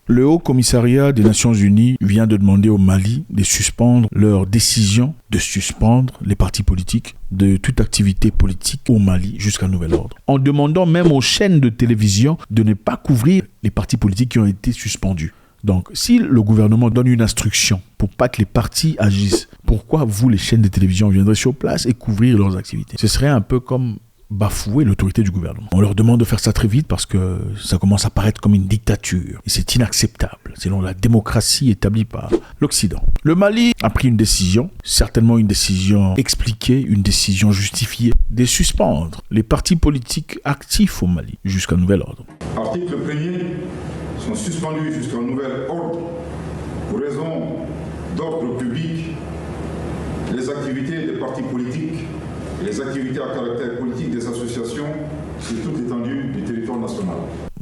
Le Haut Commissariat des Nations Unies vient de demander au Mali de suspendre leur décision de suspendre les partis politiques de toute activité politique au Mali jusqu'à nouvel ordre. En demandant même aux chaînes de télévision de ne pas couvrir les partis politiques qui ont été suspendus. Donc, si le gouvernement donne une instruction pour pas que les partis agissent, pourquoi vous, les chaînes de télévision, viendrez sur place et couvrir leurs activités? Ce serait un peu comme bafouer l'autorité du gouvernement. On leur demande de faire ça très vite parce que ça commence à paraître comme une dictature. Et c'est inacceptable, selon la démocratie établie par l'Occident. Le Mali a pris une décision, certainement une décision expliquée, une décision justifiée, de suspendre les partis politiques actifs au Mali jusqu'à nouvel ordre. Article 1er sont suspendus jusqu'à nouvel ordre pour raison d'ordre public les activités des partis politiques et les activités à caractère politique des associations sur toute l'étendue du territoire national.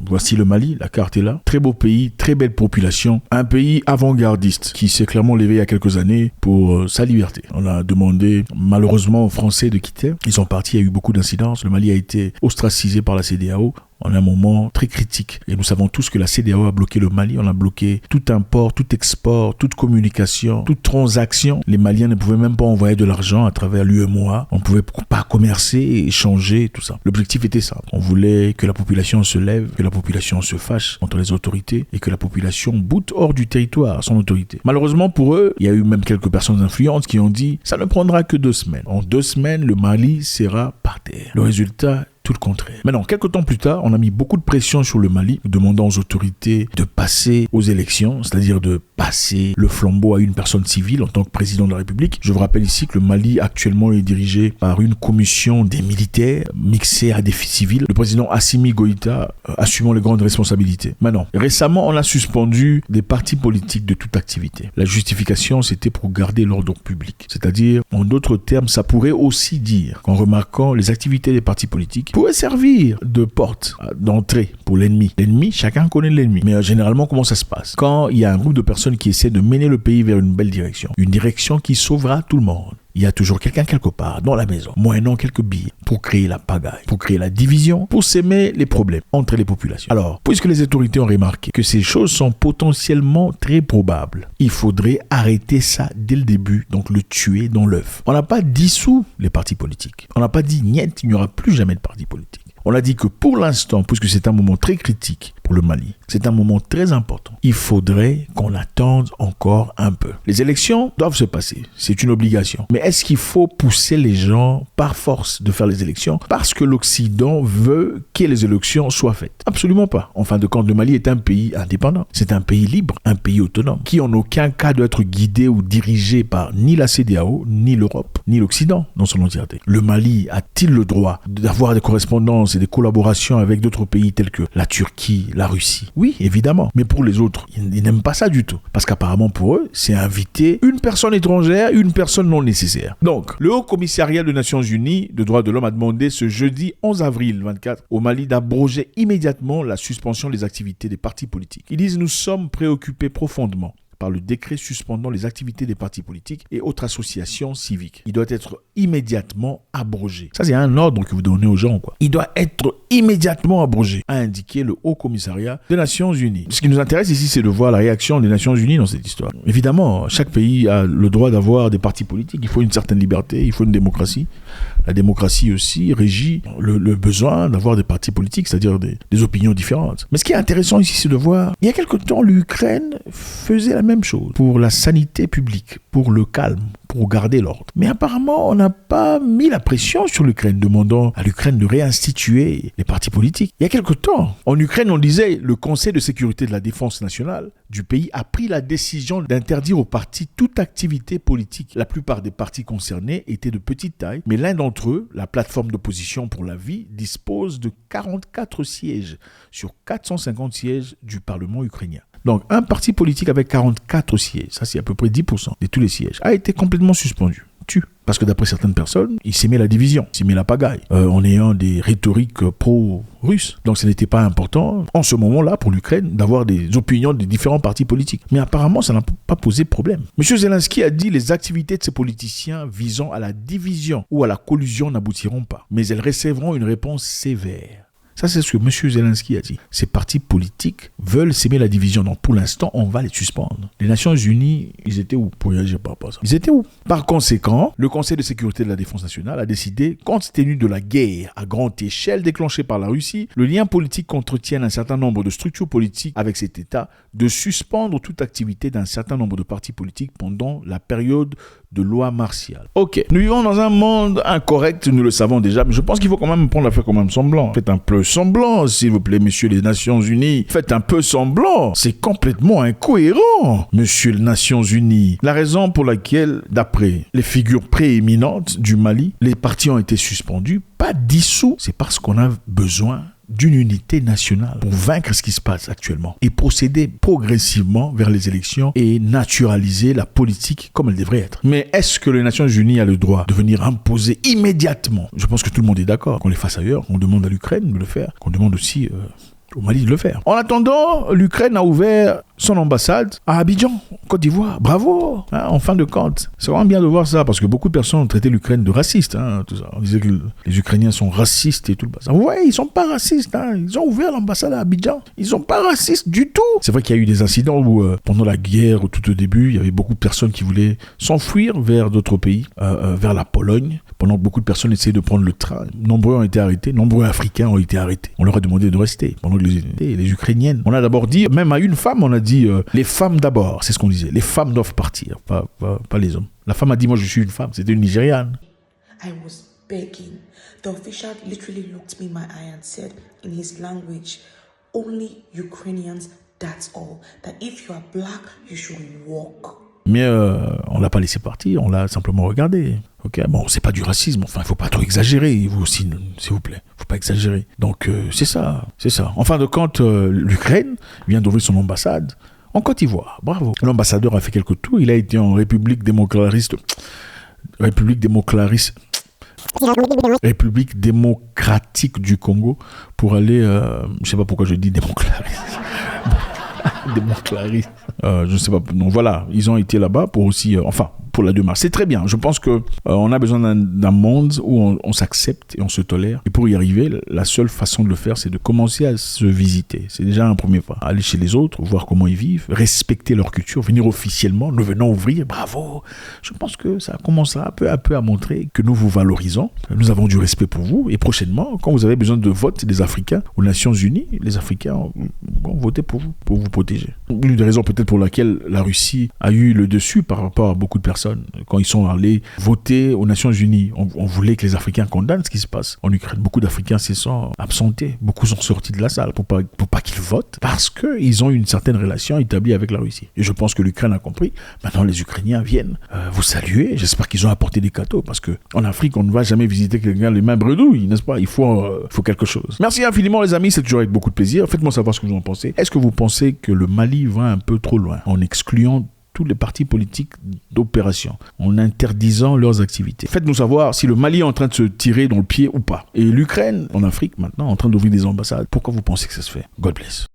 Voici le Mali, la carte est là. Très beau pays, très belle population. Un pays avant-gardiste qui s'est clairement levé il y a quelques années pour sa liberté. On a demandé malheureusement aux Français de quitter. Ils sont partis, il y a eu beaucoup d'incidences. Le Mali a été ostracisé par la CEDEAO en un moment très critique. Et nous savons tous que la CEDEAO a bloqué le Mali. On a bloqué tout import, tout export, toute communication, toute transaction. Les Maliens ne pouvaient même pas envoyer de l'argent à travers l'UEMOA. On ne pouvait pas commercer, échanger, tout ça. L'objectif était ça. On voulait que la population se lève, que la population se fâche contre les autorités et que la population boute hors du territoire son autorité. Malheureusement pour eux, il y a eu même quelques personnes influentes qui ont dit « ça ne prendra que 2 semaines ». En 2 semaines, le Mali sera par terre. Le résultat, tout le contraire. Maintenant, quelques temps plus tard, on a mis beaucoup de pression sur le Mali, demandant aux autorités de passer aux élections, c'est-à-dire de passer le flambeau à une personne civile en tant que président de la République. Je vous rappelle ici que le Mali actuellement est dirigé par une commission des militaires mixée à des civils. Le président Assimi Goïta assumant les grandes responsabilités. Maintenant, récemment, on a suspendu des partis politiques de toute activité. La justification, c'était pour garder l'ordre public. C'est-à-dire, en d'autres termes, ça pourrait aussi dire qu'en remarquant les activités des partis politiques, pourrait servir de porte d'entrée pour l'ennemi. L'ennemi, chacun connaît l'ennemi. Mais généralement, comment ça se passe? Quand il y a un groupe de personnes qui essaient de mener le pays vers une belle direction, une direction qui sauvera tout le monde, il y a toujours quelqu'un quelque part dans la maison, moyennant quelques billets, pour créer la pagaille, pour créer la division, pour s'aimer les problèmes entre les populations. Alors, puisque les autorités ont remarqué que ces choses sont potentiellement très probables, il faudrait arrêter ça dès le début, donc le tuer dans l'œuf. On n'a pas dissous les partis politiques. On n'a pas dit niet, il n'y aura plus jamais de partis politiques. On a dit que pour l'instant, puisque c'est un moment très critique pour le Mali, c'est un moment très important, il faudrait qu'on attende encore un peu. Les élections doivent se passer, c'est une obligation. Mais est-ce qu'il faut pousser les gens par force de faire les élections parce que l'Occident veut que les élections soient faites? Absolument pas. En fin de compte, le Mali est un pays indépendant. C'est un pays libre, un pays autonome, qui en aucun cas doit être guidé ou dirigé par ni la CEDEAO, ni l'Europe, ni l'Occident dans son entièreté. Le Mali a-t-il le droit d'avoir des correspondances et des collaborations avec d'autres pays tels que la Turquie, la Russie? Oui, évidemment. Mais pour les autres, ils n'aiment pas ça du tout. Parce qu'apparemment pour eux, c'est inviter une personne étrangère, une personne non nécessaire. Donc, le Haut Commissariat des Nations Unies des droits de l'homme a demandé ce jeudi 11 avril 24 au Mali d'abroger immédiatement la suspension des activités des partis politiques. Ils disent « Nous sommes préoccupés profondément par le décret suspendant les activités des partis politiques et autres associations civiques. Il doit être immédiatement abrogé. » Ça, c'est un ordre que vous donnez aux gens, quoi. Il doit être immédiatement abrogé, a indiqué le Haut Commissariat des Nations Unies. Ce qui nous intéresse ici, c'est de voir la réaction des Nations Unies dans cette histoire. Évidemment, chaque pays a le droit d'avoir des partis politiques. Il faut une certaine liberté, il faut une démocratie. La démocratie aussi régit le besoin d'avoir des partis politiques, c'est-à-dire des opinions différentes. Mais ce qui est intéressant ici, c'est de voir, il y a quelque temps, l'Ukraine faisait la même chose pour la sanité publique, pour le calme, pour garder l'ordre. Mais apparemment, on n'a pas mis la pression sur l'Ukraine, demandant à l'Ukraine de réinstituer les partis politiques. Il y a quelque temps, en Ukraine, on disait le Conseil de sécurité de la défense nationale du pays a pris la décision d'interdire aux partis toute activité politique. La plupart des partis concernés étaient de petite taille, mais l'un d'entre eux, la plateforme d'opposition pour la vie, dispose de 44 sièges sur 450 sièges du Parlement ukrainien. Donc, un parti politique avec 44 sièges, ça c'est à peu près 10% de tous les sièges, a été complètement suspendu. Parce que d'après certaines personnes, il s'aimait la division, il s'aimait la pagaille, en ayant des rhétoriques pro-russes. Donc ce n'était pas important, en ce moment-là, pour l'Ukraine, d'avoir des opinions des différents partis politiques. Mais apparemment, ça n'a pas posé problème. M. Zelensky a dit les activités de ces politiciens visant à la division ou à la collusion n'aboutiront pas, mais elles recevront une réponse sévère. Ça, c'est ce que M. Zelensky a dit. Ces partis politiques veulent s'aimer la division. Donc, pour l'instant, on va les suspendre. Les Nations Unies, ils étaient où pour réagir par rapport à ça? Ils étaient où? Par conséquent, le Conseil de sécurité de la défense nationale a décidé, compte tenu de la guerre à grande échelle déclenchée par la Russie, le lien politique qu'entretiennent un certain nombre de structures politiques avec cet État, de suspendre toute activité d'un certain nombre de partis politiques pendant la période de loi martiale. Ok, nous vivons dans un monde incorrect, nous le savons déjà, mais je pense qu'il faut quand même prendre l'affaire comme même semblant. Faites un peu semblant, s'il vous plaît, messieurs les Nations Unies. Faites un peu semblant. C'est complètement incohérent, messieurs les Nations Unies. La raison pour laquelle, d'après les figures prééminentes du Mali, les partis ont été suspendus, pas dissous, c'est parce qu'on a besoin d'une unité nationale pour vaincre ce qui se passe actuellement et procéder progressivement vers les élections et naturaliser la politique comme elle devrait être. Mais est-ce que les Nations Unies a le droit de venir imposer immédiatement? Je pense que tout le monde est d'accord qu'on les fasse ailleurs, qu'on demande à l'Ukraine de le faire, qu'on demande aussi au Mali de le faire. En attendant, l'Ukraine a ouvert son ambassade à Abidjan, Côte d'Ivoire. Bravo, en fin de compte. C'est vraiment bien de voir ça, parce que beaucoup de personnes ont traité l'Ukraine de raciste. Tout ça. On disait que les Ukrainiens sont racistes et tout le bazar. Ouais, ils sont pas racistes. Ils ont ouvert l'ambassade à Abidjan. Ils sont pas racistes du tout. C'est vrai qu'il y a eu des incidents où, pendant la guerre, tout au début, il y avait beaucoup de personnes qui voulaient s'enfuir vers d'autres pays, vers la Pologne, pendant que beaucoup de personnes essayaient de prendre le train. Nombreux ont été arrêtés, nombreux Africains ont été arrêtés. On leur a demandé de rester, pendant que les Ukrainiennes. On a d'abord dit, même à une femme, on a dit, les femmes d'abord, c'est ce qu'on disait. Les femmes doivent partir, pas les hommes. La femme a dit, moi je suis une femme, c'était une Nigériane. I was begging. The official literally looked me in my eye and said, in his language, only Ukrainians, that's all. That if you are black, you should walk. Mais on l'a pas laissé partir, on l'a simplement regardé. Ok, bon, c'est pas du racisme, enfin, il faut pas trop exagérer, vous aussi, s'il vous plaît, faut pas exagérer. Donc, c'est ça. En fin de compte, l'Ukraine vient d'ouvrir son ambassade en Côte d'Ivoire, bravo. L'ambassadeur a fait quelques tours, il a été en République démocratique du Congo pour aller, je sais pas pourquoi je dis démoclariste. Démoclariste. Je ne sais pas. Donc voilà, ils ont été là-bas pour aussi, pour la démarche. C'est très bien. Je pense que on a besoin d'un monde où on s'accepte et on se tolère. Et pour y arriver, la seule façon de le faire, c'est de commencer à se visiter. C'est déjà un premier pas. Aller chez les autres, voir comment ils vivent, respecter leur culture, venir officiellement, nous venons ouvrir, bravo. Je pense que ça commencera peu à peu à montrer que nous vous valorisons. Nous avons du respect pour vous. Et prochainement, quand vous avez besoin de vote des Africains aux Nations Unies, les Africains vont voter pour vous protéger. Une des raisons peut-être pour laquelle la Russie a eu le dessus par rapport à beaucoup de personnes. Quand ils sont allés voter aux Nations Unies, on voulait que les Africains condamnent ce qui se passe en Ukraine. Beaucoup d'Africains se sont absentés. Beaucoup sont sortis de la salle pour pas qu'ils votent parce qu'ils ont une certaine relation établie avec la Russie. Et je pense que l'Ukraine a compris. Maintenant, les Ukrainiens viennent vous saluer. J'espère qu'ils ont apporté des cadeaux parce qu'en Afrique, on ne va jamais visiter quelqu'un les mains bredouilles, n'est-ce pas? Il faut quelque chose. Merci infiniment, les amis. C'est toujours avec beaucoup de plaisir. Faites-moi savoir ce que vous en pensez. Est-ce que vous pensez que le Mali va un peu trop loin en excluant tous les partis politiques d'opération, en interdisant leurs activités? Faites-nous savoir si le Mali est en train de se tirer dans le pied ou pas. Et l'Ukraine, en Afrique maintenant, en train d'ouvrir des ambassades. Pourquoi vous pensez que ça se fait? God bless.